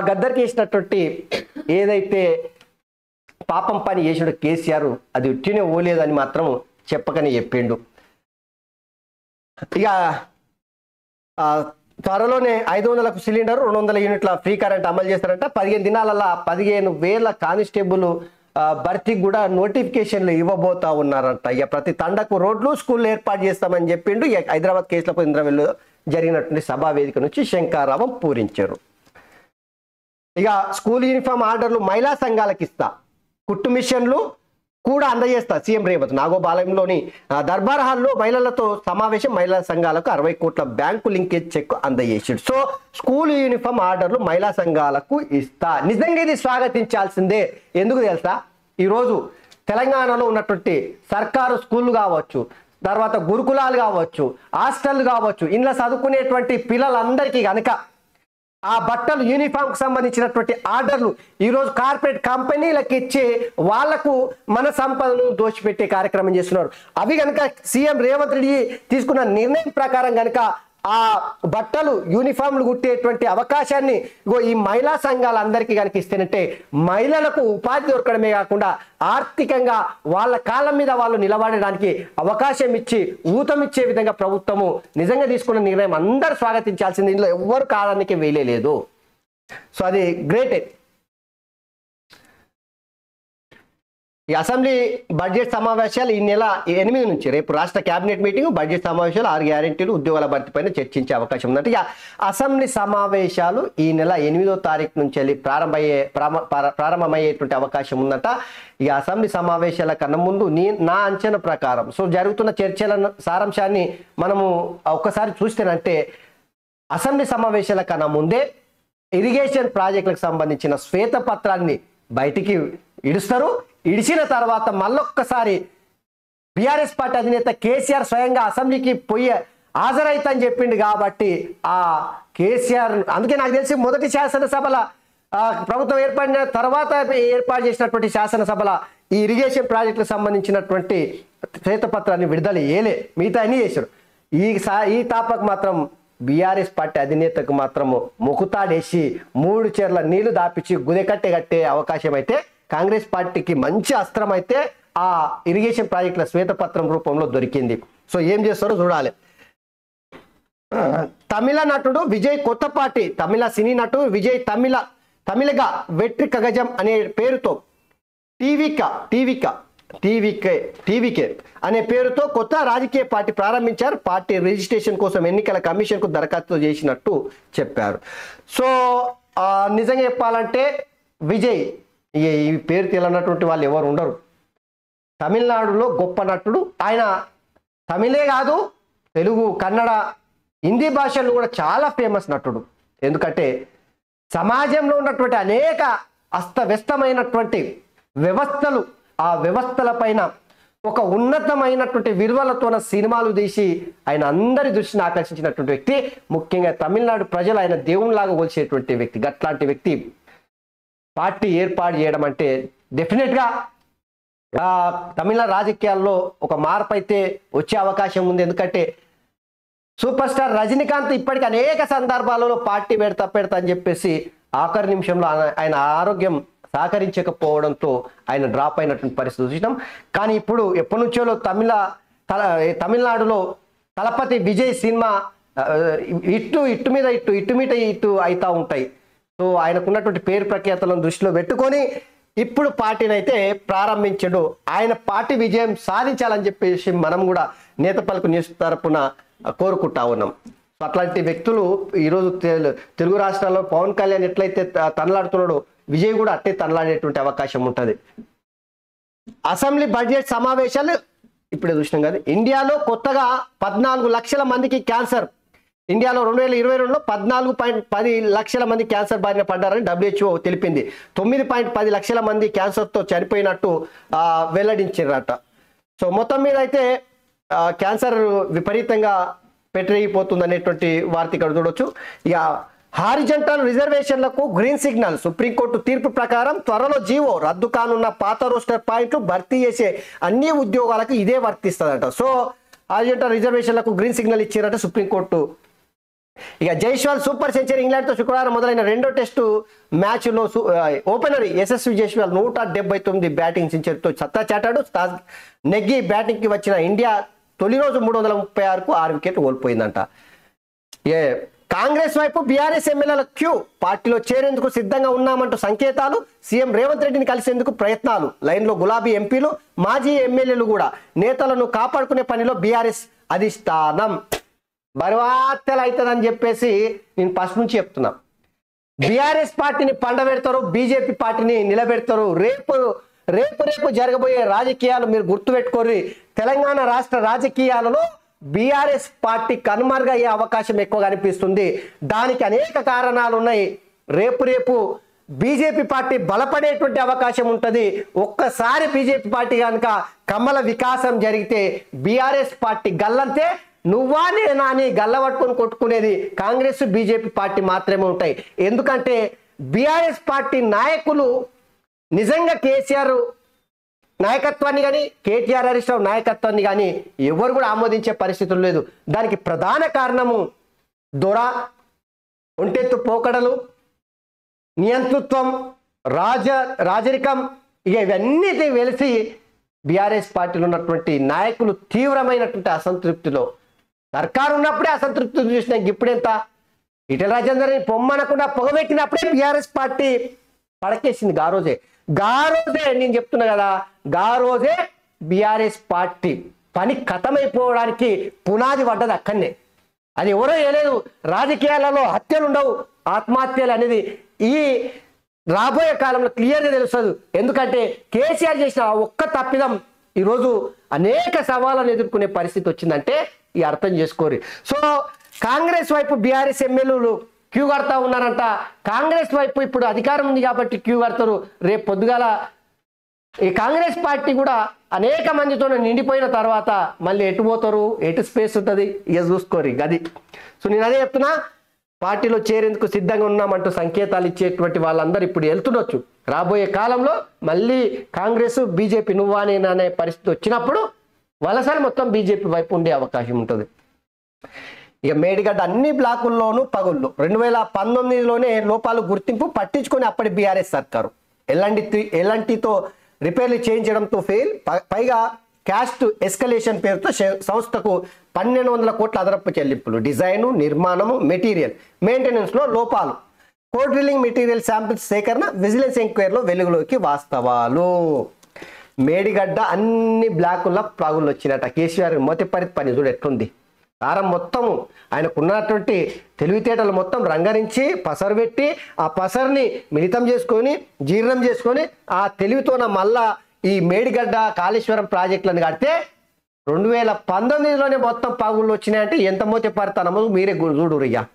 గద్దర్కి చేసినటువంటి ఏదైతే పాపం పని చేసినాడు కేసీఆర్ అది ఉట్టినే ఓలేదని మాత్రం చెప్పకనే చెప్పిండు. ఇక త్వరలోనే 500లకు సిలిండర్ 200 యూనిట్ల ఫ్రీ కరెంట్ అమలు చేస్తారంట. 15 దినాలలో 15,000 కానిస్టేబుల్ భర్తీకి కూడా నోటిఫికేషన్లు ఇవ్వబోతా ఉన్నారంట. ఇక ప్రతి తండకు రోడ్లు స్కూళ్ళు ఏర్పాటు చేస్తామని చెప్పిండు. ఇక హైదరాబాద్ కేసులపై ఇంద్రవెల్లు జరిగినటువంటి సభా వేదిక నుంచి శంకారావం పూరించారు. ఇక స్కూల్ యూనిఫామ్ ఆర్డర్లు మహిళా సంఘాలకు ఇస్తా, కుట్టు మిషన్లు కూడా అందజేస్తా సీఎం రేవంత్. నాగోపాలయంలోని దర్బార్ హాల్లో మహిళలతో సమావేశం, మహిళా సంఘాలకు 60 కోట్ల బ్యాంకు లింకేజ్ చెక్ అందజేసాడు. సో స్కూల్ యూనిఫామ్ ఆర్డర్లు మహిళా సంఘాలకు ఇస్తా. నిజంగా ఇది స్వాగతించాల్సిందే. ఎందుకు తెలుసా, ఈరోజు తెలంగాణలో ఉన్నటువంటి సర్కారు స్కూళ్ళు కావచ్చు, తర్వాత గురుకులాలు కావచ్చు, హాస్టల్ కావచ్చు, ఇంట్లో చదువుకునేటువంటి పిల్లలందరికీ కనుక ఆ బట్టలు యూనిఫామ్కి సంబంధించినటువంటి ఆర్డర్లు ఈరోజు కార్పొరేట్ కంపెనీలకు ఇచ్చి వాళ్లకు మన సంపదను దోచిపెట్టే కార్యక్రమం చేస్తున్నారు. అవి కనుక సీఎం రేవంత్ రెడ్డి తీసుకున్న నిర్ణయం ప్రకారం కనుక ఆ బట్టలు యూనిఫామ్లు కుట్టేటువంటి అవకాశాన్ని ఈ మహిళా సంఘాలందరికీ కనుక ఇస్తేనంటే మహిళలకు ఉపాధి దొరకడమే కాకుండా ఆర్థికంగా వాళ్ళ కాళ్ళ మీద వాళ్ళు నిలబడడానికి అవకాశం ఇచ్చి ఊతమిచ్చే విధంగా ప్రభుత్వము నిజంగా తీసుకున్న నిర్ణయం అందరూ స్వాగతించాల్సింది. ఇందులో ఎవ్వరు కాలానికి వేయలేదు. సో అది గ్రేటే. ఈ అసెంబ్లీ బడ్జెట్ సమావేశాలు ఈ నెల 8 నుంచి రేపు రాష్ట్ర కేబినెట్ మీటింగ్, బడ్జెట్ సమావేశాలు, 6 గ్యారెంటీలు, ఉద్యోగాల భర్తీపైన చర్చించే అవకాశం ఉందంటే ఇక అసెంబ్లీ సమావేశాలు ఈ నెల 8వ తారీఖు నుంచి వెళ్ళి ప్రారంభమయ్యేటువంటి అవకాశం ఉందట. ఈ అసెంబ్లీ సమావేశాల కన్నా ముందు నా అంచనా ప్రకారం సో జరుగుతున్న చర్చల సారాంశాన్ని మనము ఒక్కసారి చూస్తేనంటే అసెంబ్లీ సమావేశాల కన్నా ముందే ఇరిగేషన్ ప్రాజెక్టులకు సంబంధించిన శ్వేతపత్రాన్ని బయటికి ఇడుస్తారు. ఇడిచిన తర్వాత మళ్ళొక్కసారి బీఆర్ఎస్ పార్టీ అధినేత కేసీఆర్ స్వయంగా అసెంబ్లీకి హాజరైతా అని చెప్పిండు. కాబట్టి ఆ కేసీఆర్ అందుకే నాకు తెలిసి మొదటి శాసనసభల ప్రభుత్వం ఏర్పడిన తర్వాత ఏర్పాటు చేసినటువంటి శాసనసభల ఈ ఇరిగేషన్ ప్రాజెక్టులకు సంబంధించినటువంటి శ్వేతపత్రాన్ని విడుదల చేయలే, మిగతా అన్ని చేశారు. ఈ తాపకు మాత్రం బీఆర్ఎస్ పార్టీ అధినేతకు మాత్రము ముకుతాడేసి 3 చెర్ల నీళ్లు దాపించి కట్టే అవకాశం అయితే కాంగ్రెస్ పార్టీకి మంచి అస్త్రం అయితే ఆ ఇరిగేషన్ ప్రాజెక్టుల శ్వేతపత్రం రూపంలో దొరికింది. సో ఏం చేస్తారో చూడాలి. తమిళ నటుడు విజయ్ కొత్త పార్టీ, తమిళ సినీ నటుడు విజయ్ తమిళగా వెట్రి కగజం అనే పేరుతో టీవీకే అనే పేరుతో కొత్త రాజకీయ పార్టీ ప్రారంభించారు. పార్టీ రిజిస్ట్రేషన్ కోసం ఎన్నికల కమిషన్కు దరఖాస్తు చేసినట్టు చెప్పారు. సో నిజంగా చెప్పాలంటే విజయ్ ఈ పేరు తెలియనటువంటి వాళ్ళు ఎవరు ఉండరు. తమిళనాడులో గొప్ప నటుడు ఆయన. తమిళే కాదు, తెలుగు, కన్నడ, హిందీ భాషల్లో కూడా చాలా ఫేమస్ నటుడు. ఎందుకంటే సమాజంలో ఉన్నటువంటి అనేక అస్తవ్యస్తమైనటువంటి వ్యవస్థలు, ఆ వ్యవస్థల పైన ఒక ఉన్నతమైనటువంటి విలువలతో సినిమాలు తీసి ఆయన అందరి దృష్టిని ఆకర్షించినటువంటి వ్యక్తి. ముఖ్యంగా తమిళనాడు ప్రజలు ఆయన దేవునిలాగా కొలిచేటువంటి వ్యక్తి. అట్లాంటి వ్యక్తి పార్టీ ఏర్పాటు చేయడం అంటే డెఫినెట్గా తమిళ రాజకీయాల్లో ఒక మార్పు అయితే వచ్చే అవకాశం ఉంది. ఎందుకంటే సూపర్ స్టార్ రజనీకాంత్ ఇప్పటికీ అనేక సందర్భాలలో పార్టీ పెడతా అని చెప్పేసి ఆఖరి నిమిషంలో ఆయన ఆరోగ్యం సహకరించకపోవడంతో ఆయన డ్రాప్ అయినటువంటి పరిస్థితి చూసినాం. కానీ ఇప్పుడు ఎప్పటి నుంచో తమిళనాడులో తలపతి విజయ్ సినిమా ఇట్టు మీద ఇట్టు అవుతూ ఉంటాయి. సో ఆయనకున్నటువంటి పేరు ప్రఖ్యాతలను దృష్టిలో పెట్టుకొని ఇప్పుడు పార్టీని అయితే ప్రారంభించడు. ఆయన పార్టీ విజయం సాధించాలని చెప్పేసి మనం కూడా నేతపల్లికి న్యూస్ తరపున కోరుకుంటా ఉన్నాం. సో అట్లాంటి వ్యక్తులు ఈరోజు తెలుగు రాష్ట్రాల్లో పవన్ కళ్యాణ్ ఎట్లయితే తనలాడుతున్నాడో విజయ్ కూడా అట్టే తనలాడేటువంటి అవకాశం ఉంటుంది. అసెంబ్లీ బడ్జెట్ సమావేశాలు ఇప్పుడే చూసినాం కదా. ఇండియాలో కొత్తగా 14 లక్షల మందికి క్యాన్సర్, ఇండియాలో 2022లో 14.10 లక్షల మంది క్యాన్సర్ బారిన పడ్డారని WHO తెలిపింది. 9.10 లక్షల మంది క్యాన్సర్తో చనిపోయినట్టు వెల్లడించారట. సో మొత్తం మీద అయితే క్యాన్సర్ విపరీతంగా పెట్టిపోతుంది అనేటువంటి వార్త ఇక్కడ చూడొచ్చు. ఇక హారిజంటల్ రిజర్వేషన్లకు గ్రీన్ సిగ్నల్. సుప్రీంకోర్టు తీర్పు ప్రకారం త్వరలో జీవో రద్దు కానున్న పాత రోస్టర్ పాయింట్లు భర్తీ చేసే అన్ని ఉద్యోగాలకు ఇదే వర్తిస్తుందట. సో హారిజంటల్ రిజర్వేషన్లకు గ్రీన్ సిగ్నల్ ఇచ్చారట సుప్రీంకోర్టు. ఇక జైస్వాల్ సూపర్ సెంచరీ. ఇంగ్లాండ్తో శుక్రవారం మొదలైన రెండో టెస్టు మ్యాచ్లో ఓపెనర్ యశస్వి జైస్వాల్ 179 బ్యాటింగ్ సెంచరీతో సత్తా చాటాడు. నెగ్గి బ్యాటింగ్కి వచ్చిన ఇండియా తొలి రోజు 336కు 6 వికెట్లు కోల్పోయిందంట. కాంగ్రెస్ వైపు బీఆర్ఎస్ ఎమ్మెల్యేల క్యూ. పార్టీలో చేరేందుకు సిద్ధంగా ఉన్నామంటూ సంకేతాలు. సీఎం రేవంత్ రెడ్డిని కలిసేందుకు ప్రయత్నాలు. లైన్లో గులాబీ ఎంపీలు, మాజీ ఎమ్మెల్యేలు కూడా. నేతలను కాపాడుకునే పనిలో బీఆర్ఎస్ అధిష్టానం. బరువాత్తెలు అవుతుందని చెప్పేసి నేను ఫస్ట్ నుంచి చెప్తున్నా. బీఆర్ఎస్ పార్టీని పండబెడతారు, బీజేపీ పార్టీని నిలబెడతారు. రేపు జరగబోయే రాజకీయాలు మీరు గుర్తుపెట్టుకోర్రి. తెలంగాణ రాష్ట్ర రాజకీయాలలో బీఆర్ఎస్ పార్టీ కనుమరుగయ్యే అవకాశం ఎక్కువ కనిపిస్తుంది. దానికి అనేక కారణాలు ఉన్నాయి. రేపు బీజేపీ పార్టీ బలపడేటువంటి అవకాశం ఉంటుంది. ఒక్కసారి బీజేపీ పార్టీ కనుక కమల వికాసం జరిగితే బీఆర్ఎస్ పార్టీ గల్లంతే. నువ్వా నేనా అని గల్ల పట్టుకొని కొట్టుకునేది కాంగ్రెస్ బీజేపీ పార్టీ మాత్రమే ఉంటాయి. ఎందుకంటే బీఆర్ఎస్ పార్టీ నాయకులు నిజంగా కేసీఆర్ నాయకత్వాన్ని కానీ కేటీఆర్ హరీష్ రావు నాయకత్వాన్ని కానీ ఎవరు కూడా ఆమోదించే పరిస్థితులు లేదు. దానికి ప్రధాన కారణము దొర, ఒంటెత్తు పోకడలు, నియంతృత్వం, రాజరికం. ఇక ఇవన్నీ వెలిసి బీఆర్ఎస్ పార్టీలో ఉన్నటువంటి నాయకులు తీవ్రమైనటువంటి అసంతృప్తిలో, సర్కారు ఉన్నప్పుడే అసంతృప్తి చూసిన ఇప్పుడెంత ఈటెల రాజేందర్ని పొమ్మనకుండా పొగబెట్టినప్పుడే బీఆర్ఎస్ పార్టీ పడకేసింది. గారోజే నేను చెప్తున్నా కదా, గారోజే బీఆర్ఎస్ పార్టీ పని ఖతమైపోవడానికి పునాది పడ్డది అక్కడనే. అది ఎవరో వేయలేదు. రాజకీయాలలో హత్యలు ఉండవు, ఆత్మహత్యలు అనేది ఈ రాబోయే కాలంలో క్లియర్గా తెలుస్తుంది. ఎందుకంటే కేసీఆర్ చేసిన ఒక్క తప్పిదం ఈరోజు అనేక సవాళ్ళను ఎదుర్కొనే పరిస్థితి వచ్చిందంటే ఈ అర్థం చేసుకోరు. సో కాంగ్రెస్ వైపు బీఆర్ఎస్ ఎమ్మెల్యేలు క్యూ కడతా ఉన్నారంట. కాంగ్రెస్ వైపు ఇప్పుడు అధికారం ఉంది కాబట్టి క్యూ కడతారు. రేపు పొద్దుగాల ఈ కాంగ్రెస్ పార్టీ కూడా అనేక మందితో నిండిపోయిన తర్వాత మళ్ళీ ఎటు పోతారు, ఎటు స్పేస్ ఉంటుంది ఇక చూసుకోరు గది. సో నేను అదే చెప్తున్నా, పార్టీలో చేరేందుకు సిద్ధంగా ఉన్నామంటూ సంకేతాలు ఇచ్చేటువంటి వాళ్ళందరూ ఇప్పుడు వెళ్తుండొచ్చు. రాబోయే కాలంలో మళ్ళీ కాంగ్రెస్ బీజేపీ నువ్వా నేనా అనే పరిస్థితి వచ్చినప్పుడు వలసలు మొత్తం బీజేపీ వైపు ఉండే అవకాశం ఉంటుంది. ఇక మేడిగడ్డ అన్ని బ్లాకుల్లోనూ పగుళ్ళు. 2019లోనే లోపాలు గుర్తింపు పట్టించుకొని అప్పటి బీఆర్ఎస్ సర్కారు ఎల్ఎన్టీతో రిపేర్లు చేయించడంతో ఫెయిల్. పైగా క్యాస్ట్ ఎస్కలేషన్ పేరుతో సంస్థకు 1200 కోట్ల అదనపు చెల్లింపులు. డిజైను, నిర్మాణము, మెటీరియల్ మెయింటెనెన్స్లో లోపాలు. కోడ్ డ్రిల్లింగ్ మెటీరియల్ శాంపిల్స్ సేకరణ, విజిలెన్స్ ఎంక్వైరీలో వెలుగులోకి వాస్తవాలు. మేడిగడ్డ అన్ని బ్లాకుల్లో పగుళ్ళు వచ్చినట్ట. కేసీఆర్ మొదటి పని చూడు ఎట్లుంది. కారం మొత్తము ఆయనకున్నటువంటి తెలివితేటలు మొత్తం రంగరించి పసరు పెట్టి ఆ పసరుని మిళితం చేసుకొని జీర్ణం చేసుకొని ఆ తెలివితోన మళ్ళా ఈ మేడిగడ్డ కాళేశ్వరం ప్రాజెక్టులను కడితే 2019లోనే మొత్తం పగుళ్ళు వచ్చినాయంటే ఎంత మోతే పడతానమో మీరే చూడురు. ఇక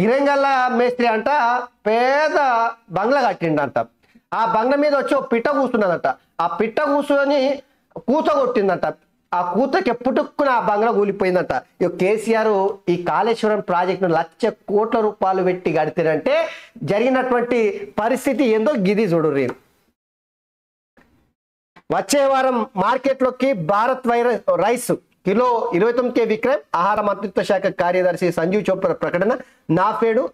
ఇరంగల్ల మేస్త్రి అంట పేద బంగ్లా కట్టిండంట. ఆ బంగ్లా మీద వచ్చి ఒక పిట్ట కూర్చున్నదంట. ఆ పిట్ట కూర్చొని కూత కొట్టిందంట. ఆ కూతకి పుట్టుక్కున ఆ బంగ్లా కూలిపోయిందంట. ఇక కేసీఆర్ ఈ కాళేశ్వరం ప్రాజెక్టును 1,00,000 కోట్ల రూపాయలు పెట్టి కడితేనంటే జరిగినటువంటి పరిస్థితి ఏందో గిది చూడుర్రి. వచ్చే వారం మార్కెట్లోకి భారత్ రైస్ కిలో 29K విక్రయం. ఆహార మంత్రిత్వ శాఖ కార్యదర్శి సంజీవ్ చోప్రా ప్రకటన. నాఫేడు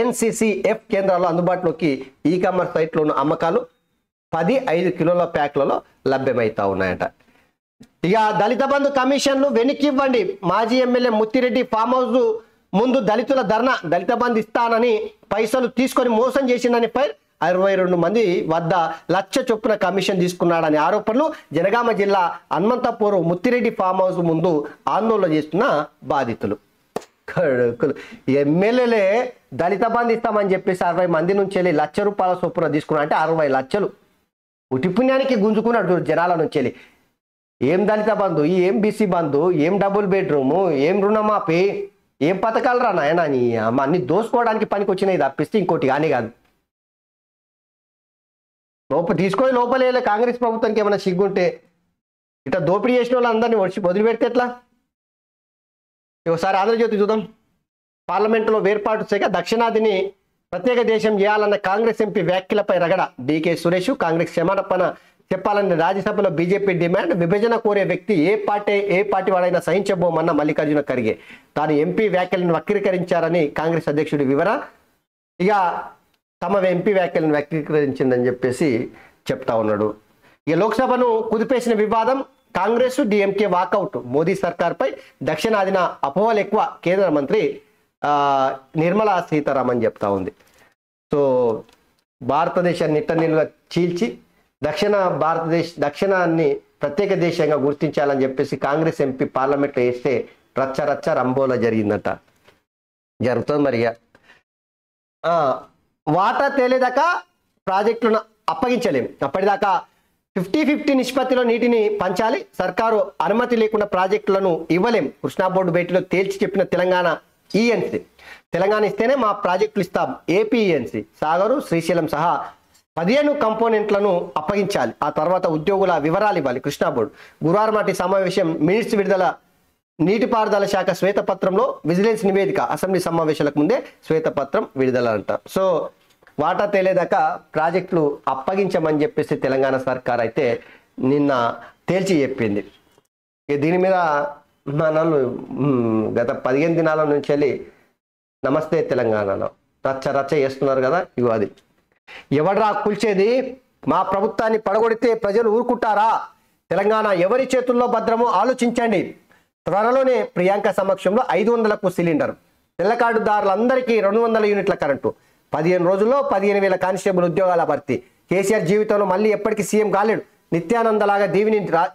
NCCF కేంద్రాల్లో అందుబాటులోకి ఈ కామర్స్ సైట్లోను అమ్మకాలు 5 కిలోల ప్యాక్లలో లభ్యమవుతా ఉన్నాయట. ఇక దళిత బంధు కమిషన్లు వెనక్కి ఇవ్వండి. మాజీ ఎమ్మెల్యే ముత్తిరెడ్డి ఫామ్ హౌస్ ముందు దళితుల ధర్నా దళిత బంధు ఇస్తానని పైసలు తీసుకొని మోసం చేసిందని ఫైర్ 62 మంది వద్ద లక్ష చొప్పున కమిషన్ తీసుకున్నాడని ఆరోపణలు జనగామ జిల్లా హనుమంతపూర్ ముత్తిరెడ్డి ఫామ్ హౌస్ ముందు ఆందోళన చేస్తున్న బాధితులు. ఎమ్మెల్యేలే దళిత బంధు ఇస్తామని చెప్పేసి 60 మంది నుంచి వెళ్ళి ₹1,00,000 చొప్పున తీసుకున్నా అంటే 60 లక్షలు ఉటి పుణ్యానికి గుంజుకున్నాడు జనాల నుంచి వెళ్ళి. ఏం దళిత బంధు, ఏం బీసీ బంధు, ఏం డబుల్ బెడ్రూము, ఏం రుణమాఫీ, ఏం పథకాలు రా నాయన నీ అమ్మ అన్ని దోసుకోవడానికి పనికి వచ్చినాయి తప్పిస్తే ఇంకోటి కానీ కాదు. తీసుకొని లోపలే కాంగ్రెస్ ప్రభుత్వానికి ఏమైనా సిగ్గుంటే ఇట్లా దోపిడీ చేసిన వాళ్ళందరినీ వదిలిపెడితే ఎట్లా? ఒకసారి ఆంధ్రజ్యోతి చూద్దాం. పార్లమెంటులో వేర్పాటు చేయగా దక్షిణాదిని ప్రత్యేక దేశం చేయాలన్న కాంగ్రెస్ ఎంపీ వ్యాఖ్యలపై రగడ. డీకే సురేష్ కాంగ్రెస్ క్షమాపణ చెప్పాలని రాజ్యసభలో బీజేపీ డిమాండ్. విభజన కోరే వ్యక్తి ఏ పార్టీ వాడైనా సహించబోమన్న మల్లికార్జున ఖర్గే. తాను ఎంపీ వ్యాఖ్యలను వక్రీకరించారని కాంగ్రెస్ అధ్యక్షుడి వివరణ. ఇక తమ ఎంపీ వ్యాఖ్యలను వక్రీకరించిందని చెప్పేసి చెప్తా ఉన్నాడు. ఇక లోక్సభను కుదిపేసిన వివాదం కాంగ్రెస్ డిఎంకే వాకౌట్. మోదీ సర్కార్పై దక్షిణాదిన అపోహలు ఎక్కువ. కేంద్ర మంత్రి నిర్మలా సీతారామన్ చెప్తా ఉంది. సో భారతదేశాన్ని నిట్టనిలుగా చీల్చి దక్షిణాన్ని ప్రత్యేక దేశంగా గుర్తించాలని చెప్పేసి కాంగ్రెస్ ఎంపీ పార్లమెంట్లో వేస్తే రచ్చ రంబోలా జరుగుతుంది. మరి వాటా తేలేదాకా ప్రాజెక్టులను అప్పగించలేం. అప్పటిదాకా 50-50 నిష్పత్తిలో నీటిని పంచాలి. సర్కారు అనుమతి లేకుండా ప్రాజెక్టులను ఇవ్వలేం. కృష్ణా బోర్డు భేటీలో తేల్చి చెప్పిన తెలంగాణ ఈఎన్సీ. తెలంగాణ ఇస్తేనే మా ప్రాజెక్టులు ఇస్తాం. ఏపీ ఈఎన్సీ సాగరు శ్రీశైలం సహా 15 కంపోనెంట్లను అప్పగించాలి. ఆ తర్వాత ఉద్యోగుల వివరాలు ఇవ్వాలి కృష్ణా బోర్డు. గురువారం నాటి సమావేశం మినిట్స్ విడుదల. నీటిపారుదల శాఖ శ్వేతపత్రంలో విజిలెన్స్ నివేదిక. అసెంబ్లీ సమావేశాలకు ముందే శ్వేతపత్రం విడుదల అంట. సో వాటా తేలేదాకా ప్రాజెక్టులు అప్పగించమని చెప్పేసి తెలంగాణ సర్కార్ అయితే నిన్న తేల్చి చెప్పింది. దీని మీద మనల్ని గత 15 దినాల నుంచి వెళ్ళి నమస్తే తెలంగాణలో రచ్చ చేస్తున్నారు కదా. ఇగో అది ఎవడ్రా కూల్చేది? మా ప్రభుత్వాన్ని పడగొడితే ప్రజలు ఊరుకుంటారా? తెలంగాణ ఎవరి చేతుల్లో భద్రమో ఆలోచించండి. త్వరలోనే ప్రియాంక సమక్షంలో 500కు సిలిండర్. తెల్లకార్డుదారులందరికీ 200 యూనిట్ల కరెంటు. 15 రోజుల్లో 15,000 కానిస్టేబుల్ ఉద్యోగాల భర్తీ. కేసీఆర్ జీవితంలో మళ్ళీ ఎప్పటికీ సీఎం కాలేడు. నిత్యానందలాగా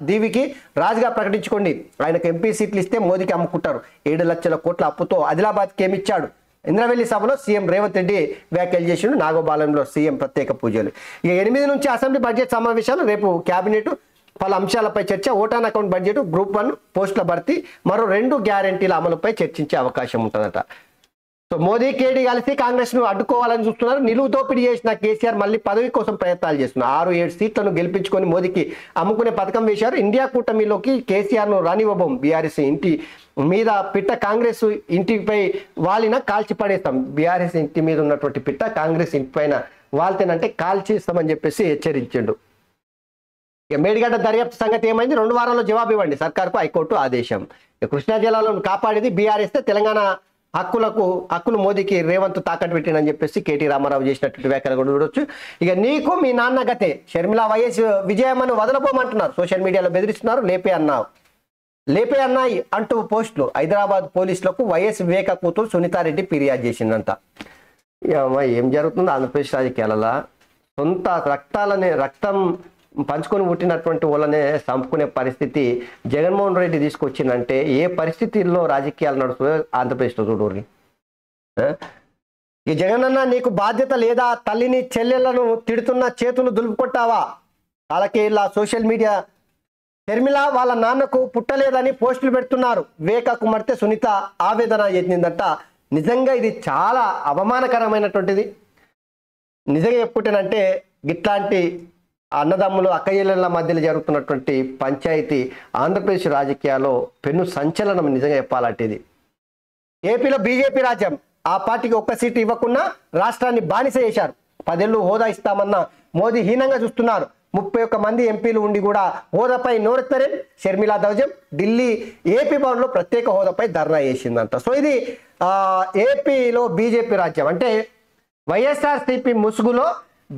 దీవికి రాజుగా ప్రకటించుకోండి. ఆయనకు ఎంపీ సీట్లు ఇస్తే మోదీకి అమ్ముకుంటారు. 7 లక్షల కోట్ల అప్పుతో ఆదిలాబాద్కి ఏమిచ్చాడు? ఇంద్రవెల్లి సభలో సీఎం రేవంత్ రెడ్డి వ్యాఖ్యలు చేసిండు. నాగోబాలెంలో సీఎం ప్రత్యేక పూజలు. ఇక 8 నుంచి అసెంబ్లీ బడ్జెట్ సమావేశాలు. రేపు క్యాబినెట్ పలు అంశాలపై చర్చ. ఓటాన్ అకౌంట్ బడ్జెట్, గ్రూప్ 1 పోస్టుల భర్తీ, మరో 2 గ్యారెంటీల అమలుపై చర్చించే అవకాశం ఉంటుందట. సో మోదీ కేడీ కలిసి కాంగ్రెస్ ను అడ్డుకోవాలని చూస్తున్నారు. నిలువు దోపిడీ చేసిన కేసీఆర్ మళ్ళీ పదవి కోసం ప్రయత్నాలు చేస్తున్నారు. 6-7 సీట్లను గెలిపించుకొని మోదీకి అమ్ముకునే పథకం వేశారు. ఇండియా కూటమిలోకి కేసీఆర్ ను రానివ్వబోం. బీఆర్ఎస్ ఇంటి మీద పిట్ట కాంగ్రెస్ ఇంటిపై వాలిన కాల్చి పడేస్తాం. బీఆర్ఎస్ ఇంటి మీద ఉన్నటువంటి పిట్ట కాంగ్రెస్ ఇంటి పైన వాళ్తేనంటే కాల్చిస్తామని చెప్పేసి హెచ్చరించిండు. ఇక మేడిగడ్డ దర్యాప్తు సంగతి ఏమైంది? 2 వారాల్లో జవాబు ఇవ్వండి సర్కార్కు హైకోర్టు ఆదేశం. కృష్ణా జిల్లాలను కాపాడేది బీఆర్ఎస్. తెలంగాణ హక్కులు మోదీకి రేవంత్ తాకట్టు పెట్టిందని చెప్పేసి కేటీ రామారావు చేసినటువంటి వ్యాఖ్యలు కూడా చూడొచ్చు. ఇక నీకు మీ నాన్న గతే. షర్మిల వైఎస్ విజయమ్మను వదలపోమంటున్నారు. సోషల్ మీడియాలో బెదిరిస్తున్నారు. లేపే అన్నాయి అంటూ పోస్టులు. హైదరాబాద్ పోలీసులకు వైఎస్ వివేక కూతురు సునీతారెడ్డి ఫిర్యాదు చేసిందంట. ఏం జరుగుతుందో ఆంధ్రప్రదేశ్ రాజకీయాలలో సొంత రక్తం పంచుకొని పుట్టినటువంటి వాళ్ళనే చంపుకునే పరిస్థితి జగన్మోహన్ రెడ్డి తీసుకొచ్చిందంటే ఏ పరిస్థితుల్లో రాజకీయాలు నడుస్తుందో ఆంధ్రప్రదేశ్లో చూడూరి. ఈ జగనన్న నీకు బాధ్యత లేదా? తల్లిని చెల్లెళ్లను తిడుతున్న చేతులు దులుపుకొట్టావా? వాళ్ళకి ఇలా సోషల్ మీడియా షర్మిల వాళ్ళ నాన్నకు పుట్టలేదని పోస్టులు పెడుతున్నారు. వివేక కుమార్తె సునీత ఆవేదన చెందిందంట. నిజంగా ఇది చాలా అవమానకరమైనటువంటిది. నిజంగా చెప్పుకుంటేనంటే ఇట్లాంటి అన్నదమ్ములు అక్కయ్యల మధ్యలో జరుగుతున్నటువంటి పంచాయతీ ఆంధ్రప్రదేశ్ రాజకీయాల్లో పెను సంచలనం నిజంగా చెప్పాలంటే. ఇది ఏపీలో బీజేపీ రాజ్యం. ఆ పార్టీకి 1 సీటు ఇవ్వకుండా రాష్ట్రాన్ని బానిస చేశారు. 10 ఏళ్ళు హోదా ఇస్తామన్న మోదీ హీనంగా చూస్తున్నారు. 31 మంది ఎంపీలు ఉండి కూడా హోదాపై నోరెత్తరే. షర్మిలా దౌర్జన్యం. ఢిల్లీ ఏపీ భవన్లో ప్రత్యేక హోదాపై ధర్నా చేసిందంట. సో ఇది ఏపీలో బీజేపీ రాజ్యం. అంటే వైఎస్ఆర్సీపీ ముసుగులో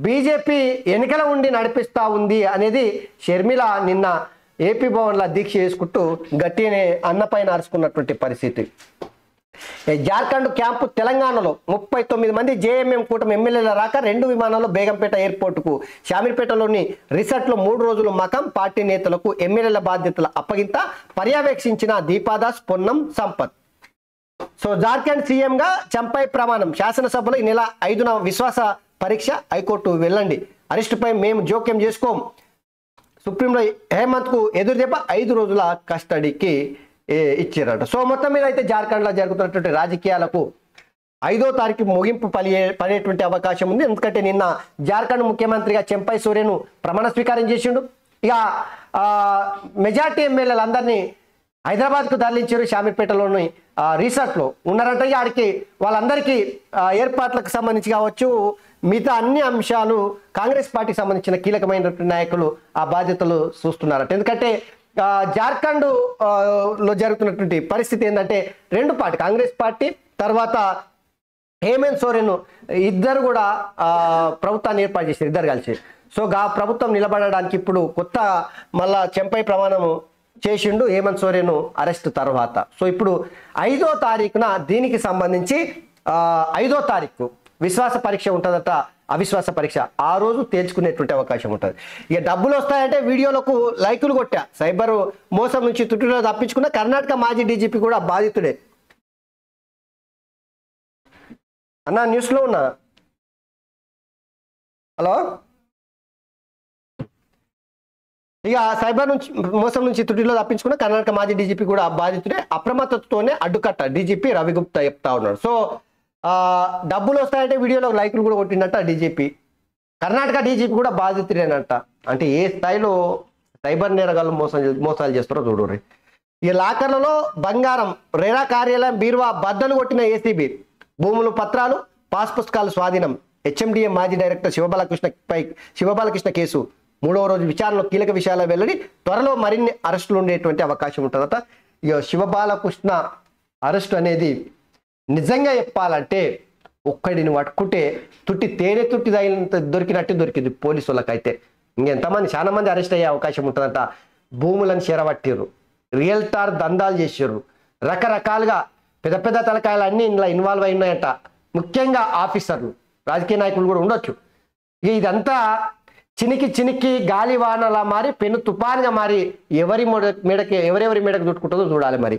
బీజేపీ ఎన్నికల ఉండి నడిపిస్తూ ఉంది అనేది షర్మిల నిన్న ఏపీ భవన్లో దీక్ష చేసుకుంటూ గట్టినే అన్నపైన అరుచుకున్నటువంటి పరిస్థితి. జార్ఖండ్ క్యాంపు తెలంగాణలో 39 మంది జేఎంఎం కూటమి ఎమ్మెల్యేల రాక 2 విమానాల్లో బేగంపేట ఎయిర్పోర్టుకు షామీర్పేటలోని రిసార్ట్లో 3 రోజులు మకం పార్టీ నేతలకు ఎమ్మెల్యేల బాధ్యతల అప్పగింత పర్యవేక్షించిన దీపాదాస్ పొన్నం సంపత్. సో జార్ఖండ్ సీఎంగా చంపై ప్రమాణం శాసనసభలో ఈ నెల 5న విశ్వాస పరీక్ష హైకోర్టు వెళ్ళండి అరెస్టుపై మేము జోక్యం చేసుకోం సుప్రీంలో హేమంత్కు ఎదురుదెబ్బ 5 రోజుల కస్టడీకి ఇచ్చారట. సో మొత్తం మీద అయితే జార్ఖండ్లో జరుగుతున్నటువంటి రాజకీయాలకు 5వ తారీఖు ముగింపు పడేటువంటి అవకాశం ఉంది. ఎందుకంటే నిన్న జార్ఖండ్ ముఖ్యమంత్రిగా చంపై సోరెన్ ప్రమాణ స్వీకారం చేసిండు. ఇక మెజార్టీ ఎమ్మెల్యేలందరినీ హైదరాబాద్కు తరలించారు. షామీర్పేటలోని రిసార్ట్లో ఉన్నారంట. ఆడికి వాళ్ళందరికీ ఏర్పాట్లకు సంబంధించి కావచ్చు మిగతా అన్ని అంశాలు కాంగ్రెస్ పార్టీకి సంబంధించిన కీలకమైనటువంటి నాయకులు ఆ బాధ్యతలు చూస్తున్నారట. ఎందుకంటే జార్ఖండ్ లో జరుగుతున్నటువంటి పరిస్థితి ఏంటంటే 2 పార్టీ కాంగ్రెస్ పార్టీ తర్వాత హేమంత్ సోరెన్ ఇద్దరు కూడా ప్రభుత్వాన్ని ఏర్పాటు చేశారు ఇద్దరు కలిసి. సో ప్రభుత్వం నిలబడడానికి ఇప్పుడు కొత్త మళ్ళా చంపై ప్రమాణము చేసిండు హేమంత్ సోరెన్ అరెస్ట్ తర్వాత. సో ఇప్పుడు 5వ తారీఖున దీనికి సంబంధించి 5వ తారీఖు విశ్వాస పరీక్ష ఉంటుందట. అవిశ్వాస పరీక్ష ఆ రోజు తేల్చుకునేటువంటి అవకాశం ఉంటుంది. ఇక డబ్బులు వస్తాయంటే వీడియోలకు లైకులు కొట్టా. సైబర్ మోసం నుంచి తుట్టులో తప్పించుకున్న కర్ణాటక మాజీ డీజీపీ కూడా బాధితుడే. అన్నా న్యూస్లో ఉన్నా. హలో. ఇక సైబర్ నుంచి మోసం నుంచి తుటిలో తప్పించుకున్న కర్ణాటక మాజీ డీజీపీ కూడా బాధితుడే. అప్రమత్తతోనే అడ్డుకట్ట డీజీపీ రవిగుప్తా చెప్తా ఉన్నాడు. సో డబ్బులు వస్తాయంటే వీడియోలో లైకులు కూడా కొట్టిండట డీజీపీ. కర్ణాటక డీజీపీ కూడా బాధితుడేనంట. అంటే ఏ స్థాయిలో సైబర్ నేరగాళ్ళు మోసాలు చేస్తారో చూడండి. ఈ లాకర్లలో బంగారం రేరా కార్యాలయం బీరువా బద్దలు కొట్టిన ఏసీబీ. భూములు పత్రాలు పాస్ పుస్తకాలు స్వాధీనం. హెచ్ఎండిఏ మాజీ డైరెక్టర్ శివబాలకృష్ణ కేసు 3వ రోజు విచారణలో కీలక విషయాల వెల్లడి. త్వరలో మరిన్ని అరెస్టులు ఉండేటువంటి అవకాశం ఉంటుందట. ఇక శివబాలకృష్ణ అరెస్ట్ అనేది నిజంగా చెప్పాలంటే ఒక్కడిని పట్టుకుంటే తేనె తుట్టి దొరికినట్టు దొరికింది పోలీసు వాళ్ళకైతే. ఇంకెంతమంది చాలా మంది అరెస్ట్ అయ్యే అవకాశం ఉంటుందంట. భూములను చేరబట్టిర్రు, రియల్టార్ దందాలు చేసిర్రు, రకరకాలుగా పెద్ద పెద్ద తలకాయలు అన్నీ ఇందులో ఇన్వాల్వ్ అయి ఉన్నాయంట. ముఖ్యంగా ఆఫీసర్లు రాజకీయ నాయకులు కూడా ఉండొచ్చు. ఇదంతా చినికి గాలివానలా మారి పెను తుఫాన్గా మారి ఎవరెవరి మెడకు చుట్టుకుంటుందో చూడాలి. మరి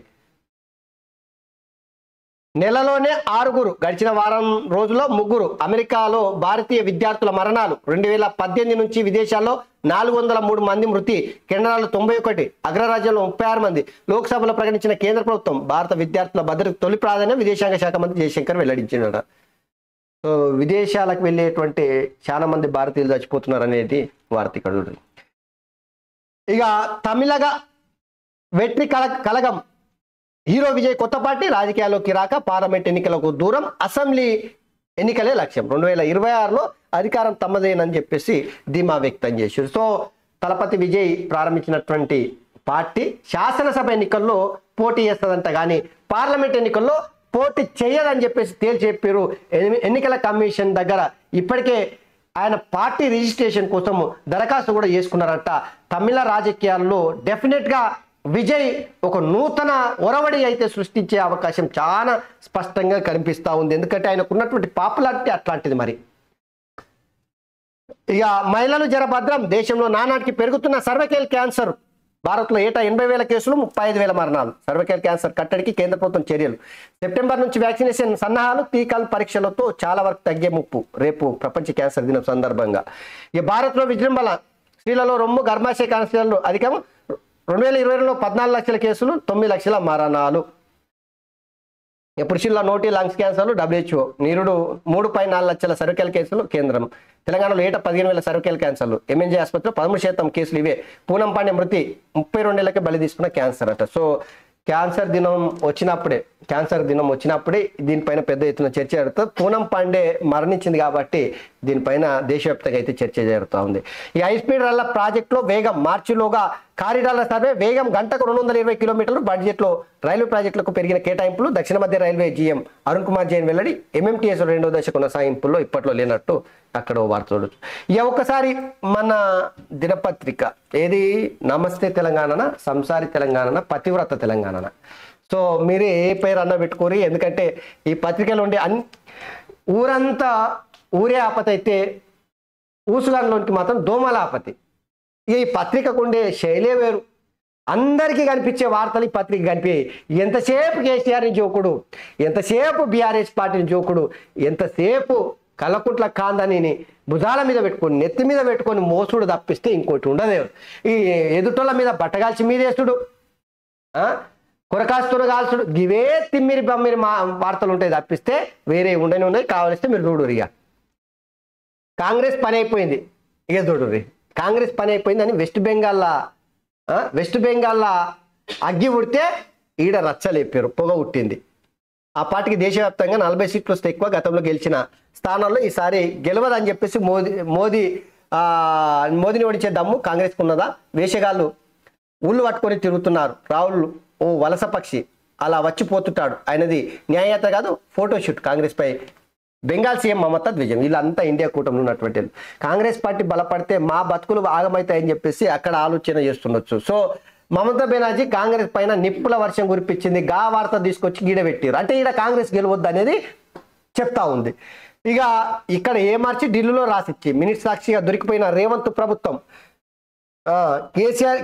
నెలలోనే 6 గడిచిన వారం రోజుల్లో 3 అమెరికాలో భారతీయ విద్యార్థుల మరణాలు. 2018 నుంచి విదేశాల్లో 403 మంది మృతి, కెనడాలో 91, అగ్రరాజ్యంలో 36 మంది. లోక్సభలో ప్రకటించిన కేంద్ర ప్రభుత్వం భారత విద్యార్థుల భద్రతకు తొలి ప్రాధాన్యం విదేశాంగ శాఖ మంత్రి జయశంకర్ వెల్లడించారట. సో విదేశాలకు వెళ్ళేటువంటి చాలా మంది భారతీయులు చచ్చిపోతున్నారు అనేది వార్త ఇక్కడ చూడండి. ఇక తమిళగా వెట్రి కలగం హీరో విజయ్ కొత్త పార్టీ రాజకీయాల్లోకి రాక పార్లమెంట్ ఎన్నికలకు దూరం, అసెంబ్లీ ఎన్నికలే లక్ష్యం. 2026లో అధికారం తమదేనని చెప్పేసి ధీమా వ్యక్తం చేశారు. సో తలపతి విజయ్ ప్రారంభించినటువంటి పార్టీ శాసనసభ ఎన్నికల్లో పోటీ చేస్తుందంట, కానీ పార్లమెంట్ ఎన్నికల్లో పోటీ చేయదని చెప్పేసి తేల్చి చెప్పారు. ఎన్నికల కమిషన్ దగ్గర ఇప్పటికే ఆయన పార్టీ రిజిస్ట్రేషన్ కోసం దరఖాస్తు కూడా చేసుకున్నారంట. తమిళ రాజకీయాల్లో డెఫినెట్గా విజయ్ ఒక నూతన ఒరవడి అయితే సృష్టించే అవకాశం చాలా స్పష్టంగా కనిపిస్తూ ఉంది. ఎందుకంటే ఆయనకు ఉన్నటువంటి పాపులారిటీ అట్లాంటిది. మరి ఇక మహిళలు జరభద్రం, దేశంలో నానాటికి పెరుగుతున్న సర్వైకల్ క్యాన్సర్. భారత్లో ఏటా 80,000 కేసులు, 35,000 మరణాలు. సర్వైకల్ క్యాన్సర్ కట్టడికి కేంద్ర ప్రభుత్వం చర్యలు. సెప్టెంబర్ నుంచి వ్యాక్సినేషన్ సన్నాహాలు, టీకాలు పరీక్షలతో చాలా వరకు తగ్గే ముప్పు. రేపు ప్రపంచ క్యాన్సర్ దినం సందర్భంగా ఇక భారత్లో విజృంభణ. స్త్రీలలో రొమ్ము గర్భాశయ క్యాన్సర్లు అధికం. 2020లో 14 లక్షల కేసులు, 9 లక్షల మరణాలు. పురుషుల్లో నోటి లంగ్స్ క్యాన్సర్లు WHO. నీరుడు 3.4 లక్షల సర్వైకల్ కేసులు కేంద్రం. తెలంగాణలో ఏటా 15,000 సర్వైకల్ క్యాన్సర్లు. MNJ ఆసుపత్రిలో 13% కేసులు ఇవే. పూనం పాండే మృతి 32 ఏళ్లకే బలి తీసుకున్న క్యాన్సర్ అట. సో క్యాన్సర్ దినం వచ్చినప్పుడే దీనిపైన పెద్ద ఎత్తున చర్చ జరుగుతుంది. పూనం పాండే మరణించింది కాబట్టి దీనిపైన దేశవ్యాప్తంగా అయితే చర్చ జరుగుతూ ఉంది. ఈ హైస్పీడ్ రైళ్ల ప్రాజెక్టులో వేగం. మార్చిలోగా కారిడార్ల సర్వే వేగం గంటకు 220 కిలోమీటర్లు. బడ్జెట్లో రైల్వే ప్రాజెక్టులకు పెరిగిన కేటాయింపులు. దక్షిణ మధ్య రైల్వే GM అరుణ్ కుమార్ జైన్ వెల్లడి. MMTS 2వ దశ కొనసాగింపుల్లో ఇప్పట్లో లేనట్టు అక్కడ వార్త చూడొచ్చు. ఇక ఒక్కసారి మన దినపత్రిక ఏది నమస్తే తెలంగాణ, సంసారి తెలంగాణ, పతివ్రత తెలంగాణ. సో మీరు ఏ పేరు అన్న పెట్టుకోరు, ఎందుకంటే ఈ పత్రికలో ఉండే ఊరంతా ఊరే ఆపతి అయితే ఊసుగాంలోనికి మాత్రం దోమల ఆపతి. ఇక ఈ పత్రికకు ఉండే శైలే వేరు. అందరికీ కనిపించే వార్తలు ఈ పత్రిక కనిపించాయి. ఎంతసేపు కేసీఆర్ని జోకుడు, ఎంతసేపు బీఆర్ఎస్ పార్టీని జోకుడు, ఎంతసేపు కల్లకుంట్ల కాందానిని భుజాల మీద పెట్టుకొని నెత్తి మీద పెట్టుకొని మోసుడు తప్పిస్తే ఇంకోటి ఉండదు. ఈ ఎదుటోళ్ళ మీద బట్టగాల్చి మీదేసుడు, కొరకాస్తుడు కాల్చుడు, ఇవే తిమ్మిరి బమ్మిరి వార్తలు ఉంటాయి తప్పిస్తే వేరే ఉండని ఉన్నాయి. కావలిస్తే మీరు చూడురు. ఇక కాంగ్రెస్ పని అయిపోయింది, ఇక చూడుర్రి కాంగ్రెస్ పని అయిపోయింది అని వెస్ట్ బెంగాల్లో అగ్గి ఉడితే ఈడ రచ్చలేపారు, పొగ ఉట్టింది. ఆ పార్టీకి దేశవ్యాప్తంగా 40 సీట్లు వస్తే ఎక్కువ. గతంలో గెలిచిన స్థానాల్లో ఈసారి గెలవదని చెప్పేసి మోదీని ఓడించే దమ్ము కాంగ్రెస్కి ఉన్నదా? వేషగాళ్ళు ఊళ్ళు పట్టుకొని తిరుగుతున్నారు. రాహుల్ ఓ వలస పక్షి అలా వచ్చిపోతుంటాడు. ఆయనది న్యాయత కాదు, ఫోటోషూట్ కాంగ్రెస్ పై బెంగాల్ సీఎం మమతా ద్విజం. వీళ్ళంతా ఇండియా కూటమిలో ఉన్నటువంటి కాంగ్రెస్ పార్టీ బలపడితే మా బతుకులు ఆగమవుతాయని చెప్పేసి అక్కడ ఆలోచన చేస్తుండొచ్చు. సో మమతా బెనర్జీ కాంగ్రెస్ పైన నిప్పుల వర్షం కురిపించింది. గా వార్త తీసుకొచ్చి గీడబెట్టారు. అంటే ఈడ కాంగ్రెస్ గెలవద్దు అనేది చెప్తా ఉంది. ఇక ఇక్కడ ఏ మార్చి ఢిల్లీలో రాసిచ్చి మినిట్ సాక్షిగా దొరికిపోయిన రేవంత్ ప్రభుత్వం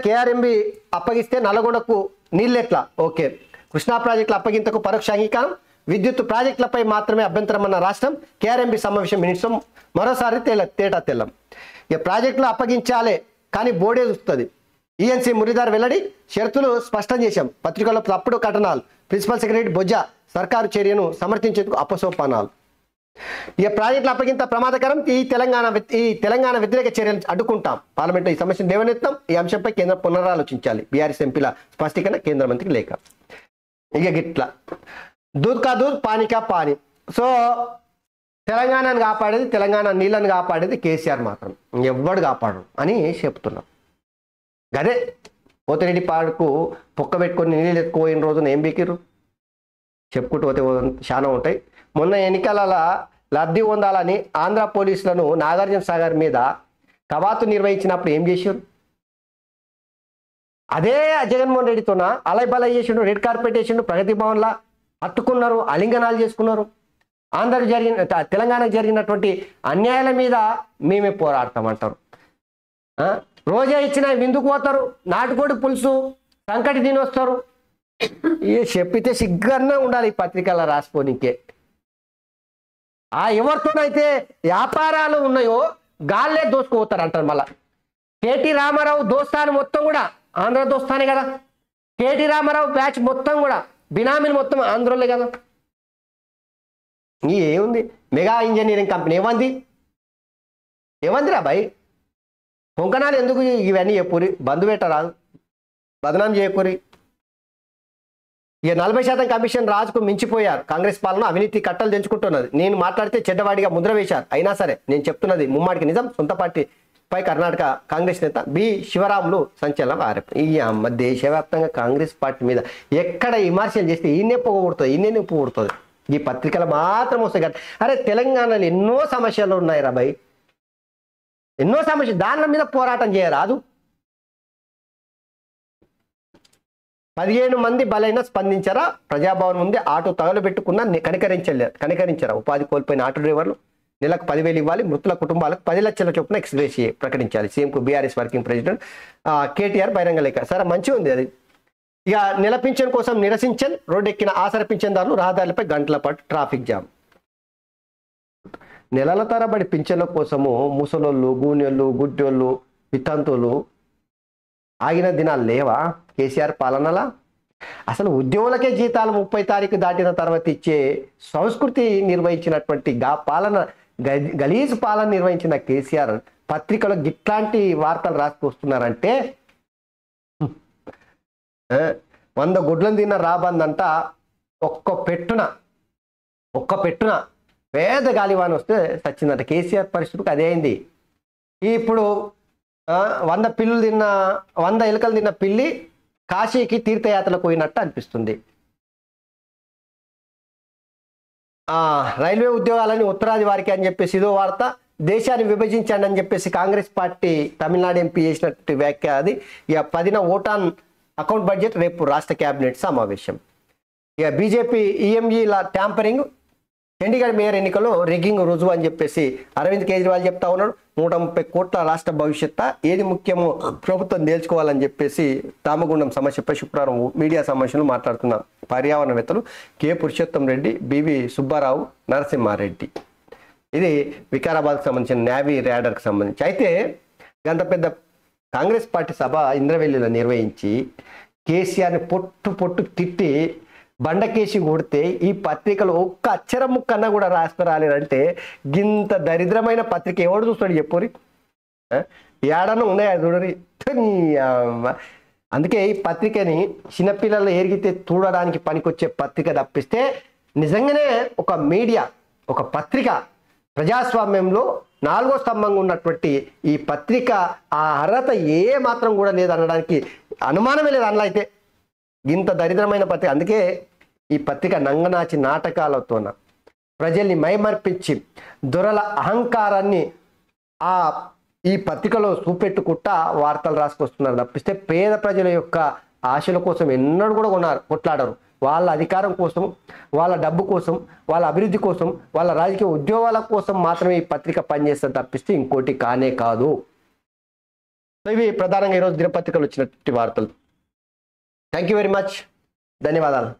కేఆర్ఎంబి అప్పగిస్తే నల్లగొండకు నీళ్ళెట్లా? ఓకే. కృష్ణా ప్రాజెక్టుల అప్పగింతకు పరోక్ష అంగీకారం, విద్యుత్ ప్రాజెక్టులపై మాత్రమే అభ్యంతరం అన్న రాష్ట్రం. కేఆర్ఎంబి సమావేశం మినిట్స్ మరోసారి తేటా తెల్లం. ఇక ప్రాజెక్టులు అప్పగించాలే కానీ బోర్డే చూస్తుంది. ఈఎన్సీ మురళీధర్ వెల్లడి, షరతులు స్పష్టం చేశాం. పత్రికల్లో తప్పుడు కథనాలు. ప్రిన్సిపల్ సెక్రటరీ బొజ్జ సర్కారు చర్యను సమర్థించేందుకు అపసోపానాలు. ఇక ప్రాజెక్టుల అప్పగింత ప్రమాదకరం. ఈ తెలంగాణ వ్యతిరేక చర్యలు అడ్డుకుంటాం. పార్లమెంట్లో ఈ సమస్యను లేవనెత్తాం. ఈ అంశంపై కేంద్రం పునరాలోచించాలి. బీఆర్ఎస్ ఎంపీల స్పష్టీకరణ, కేంద్ర మంత్రికి లేఖ. ఇక గిట్లా దూద్ కా దూద్ పానీ కా పానీ. సో తెలంగాణను కాపాడేది, తెలంగాణ నీళ్ళని కాపాడేది కేసీఆర్ మాత్రం, ఎవ్వడు కాపాడు అని చెప్తున్నాం. గదే పోతిరెడ్డి పాడుకు పొక్క పెట్టుకొని నీళ్ళు ఎత్తుకుపోయిన రోజున ఏం బీకిరు చెప్పుకుంటూ పోతే చాలా ఉంటాయి. మొన్న ఎన్నికల లబ్ధి పొందాలని ఆంధ్ర పోలీసులను నాగార్జున సాగర్ మీద కవాతు నిర్వహించినప్పుడు ఏం చేశారు? అదే జగన్మోహన్ రెడ్డితోన అలై బలై చేసిండు, రెడ్ కార్పెట్ వేసిండు, ప్రగతి భవన్లా అట్టుకున్నారు, అలింగనాలు చేసుకున్నారు. తెలంగాణకు జరిగినటువంటి అన్యాయాల మీద మేమే పోరాడతామంటారు. రోజా ఇచ్చిన విందుకు పోతారు, నాటుకోడి పులుసు సంకటి తిని వస్తారు. చెప్పితే సిగ్గుగానే ఉండాలి ఈ పత్రికల రాసిపోనికే. ఎవరితోనైతే వ్యాపారాలు ఉన్నాయో గాల్లే దోసుకుపోతారు అంటారు. మళ్ళా కేటీ రామారావు దోస్తాను మొత్తం కూడా ఆంధ్ర దోస్తానే కదా. కేటీ రామారావు బ్యాచ్ మొత్తం కూడా బినామీలు మొత్తం ఆంధ్రలే కదా. ఏముంది మెగా ఇంజనీరింగ్ కంపెనీ ఏమందిరా భయ్? పొంకనాలు ఎందుకు ఇవన్నీ చెప్పురి, బంధు పెట్టరాదు, బదనాం చేయకూరి. ఇక 40% కమిషన్ రాజుకు మించిపోయారు. కాంగ్రెస్ పాలన అవినీతి కట్టలు తెంచుకుంటున్నది. నేను మాట్లాడితే చెడ్డవాడిగా ముద్ర వేశారు. అయినా సరే నేను చెప్తున్నది ముమ్మాడికి నిజం. సొంత పార్టీపై కర్ణాటక కాంగ్రెస్ నేత బి శివరాములు సంచలనం ఆరోపణ. ఈ అమ్మ దేశవ్యాప్తంగా కాంగ్రెస్ పార్టీ మీద ఎక్కడ విమర్శలు చేస్తే ఈయనే పొగొడుతుంది. ఈ పత్రికలు మాత్రం వస్తాయి కదా. అరే తెలంగాణలో ఎన్నో సమస్యలు ఉన్నాయి రా భయ్, ఎన్నో సమస్యలు. దాని మీద పోరాటం చేయరాదు. 15 మంది బలైన స్పందించారా? ప్రజాభవన్ ముందే ఆటో తగలబెట్టుకున్న కనికరించారా? ఉపాధి కోల్పోయిన ఆటో డ్రైవర్లు నెలకు 10,000 ఇవ్వాలి. మృతుల కుటుంబాలకు 10 లక్షల చొప్పున ఎక్స్గ్రేషియా ప్రకటించాలి. సీఎంకు బీఆర్ఎస్ వర్కింగ్ ప్రెసిడెంట్ కేటీఆర్ బహిరంగ లేఖ. సరే మంచిగా ఉంది అది. ఇక నెల పింఛన్ కోసం నిరసించన్ రోడ్డెక్కిన ఆసర పింఛన్దారులు, రహదారులపై గంటల పాటు ట్రాఫిక్ జామ్. నెలల తరబడి పింఛన్ల కోసము ముసలోళ్ళు, గూనెళ్ళు, గుడ్డోళ్ళు, వితంతువులు ఆగిన దినాలు లేవా కేసీఆర్ పాలనలా? అసలు ఉద్యోగులకే జీతాలు 30 తారీఖు దాటిన తర్వాత ఇచ్చే సంస్కృతి నిర్వహించినటువంటి గలీజు పాలన నిర్వహించిన కేసీఆర్ పత్రికలో గిట్లాంటి వార్తలు రాసుకొస్తున్నారంటే 100 గుడ్లను తిన్న రాబందంట ఒక్క పెట్టున పేద గాలివాన వస్తే చచ్చిందంట. కేసీఆర్ పరిస్థితికి అదే అయింది. ఇప్పుడు 100 ఎలుకలు తిన్న పిల్లి కాశీకి తీర్థయాత్రలకు పోయినట్టు అనిపిస్తుంది. రైల్వే ఉద్యోగాలని ఉత్తరాది వారికి అని చెప్పేసి ఇదో వార్త. దేశాన్ని విభజించండి అని చెప్పేసి కాంగ్రెస్ పార్టీ తమిళనాడు ఎంపీ చేసినట్టు వ్యాఖ్య అది. ఇక 10న ఓటాన్ అకౌంట్ బడ్జెట్, రేపు రాష్ట్ర కేబినెట్ సమావేశం. ఇక బీజేపీ ఈఎంఈల ట్యాంపరింగ్, చండీగఢ్ మేయర్ ఎన్నికల్లో రిగ్గింగ్ రుజువు అని చెప్పేసి అరవింద్ కేజ్రీవాల్ చెప్తా ఉన్నాడు. 130 కోట్ల రాష్ట్ర భవిష్యత్తు ఏది ముఖ్యమో ప్రభుత్వం తేల్చుకోవాలని చెప్పేసి రామగుండం సమస్యపై శుక్రవారం మీడియా సమావేశంలో మాట్లాడుతున్న పర్యావరణవేత్తలు కె పురుషోత్తం రెడ్డి, బివి సుబ్బారావు, నరసింహారెడ్డి. ఇది వికారాబాద్కు సంబంధించిన నేవీ ర్యాడర్కి సంబంధించి. అయితే గంత పెద్ద కాంగ్రెస్ పార్టీ సభ ఇంద్రవెల్లిలో నిర్వహించి కేసీఆర్ని పొట్టు తిట్టి బండకేసి కొడితే ఈ పత్రికలో ఒక్క అక్షరం ముక్కన్నా కూడా రాలేదంటే గింత దరిద్రమైన పత్రిక ఎవడు చూస్తాడు చెప్పురి? ఏడన్నా ఉన్నాయా చూడరి. అందుకే ఈ పత్రికని చిన్నపిల్లలు ఎరిగితే చూడడానికి పనికొచ్చే పత్రిక తప్పిస్తే నిజంగానే ఒక మీడియా, ఒక పత్రిక ప్రజాస్వామ్యంలో 4వ స్తంభంగా ఉన్నటువంటి ఈ పత్రిక ఆ అర్హత ఏ మాత్రం కూడా లేదనడానికి అనుమానమే లేదు. అందులో అయితే ఇంత దరిద్రమైన పత్రిక. అందుకే ఈ పత్రిక నంగనాచి నాటకాలతోన ప్రజల్ని మైమర్పించి దొరల అహంకారాన్ని ఈ పత్రికలో చూపెట్టుకుంటా వార్తలు రాసుకొస్తున్నారు తప్పిస్తే పేద ప్రజల యొక్క ఆశల కోసం ఎన్నడూ కూడా కొట్లాడరు. వాళ్ళ అధికారం కోసం, వాళ్ళ డబ్బు కోసం, వాళ్ళ అభివృద్ధి కోసం, వాళ్ళ రాజకీయ ఉద్యోగాల కోసం మాత్రమే ఈ పత్రిక పనిచేస్తుంది తప్పిస్తే ఇంకోటి కానే కాదు. ఇవి ప్రధానంగా ఈరోజు దినపత్రికలు వచ్చినటువంటి వార్తలు. Thank you very much. ధన్యవాదాలు.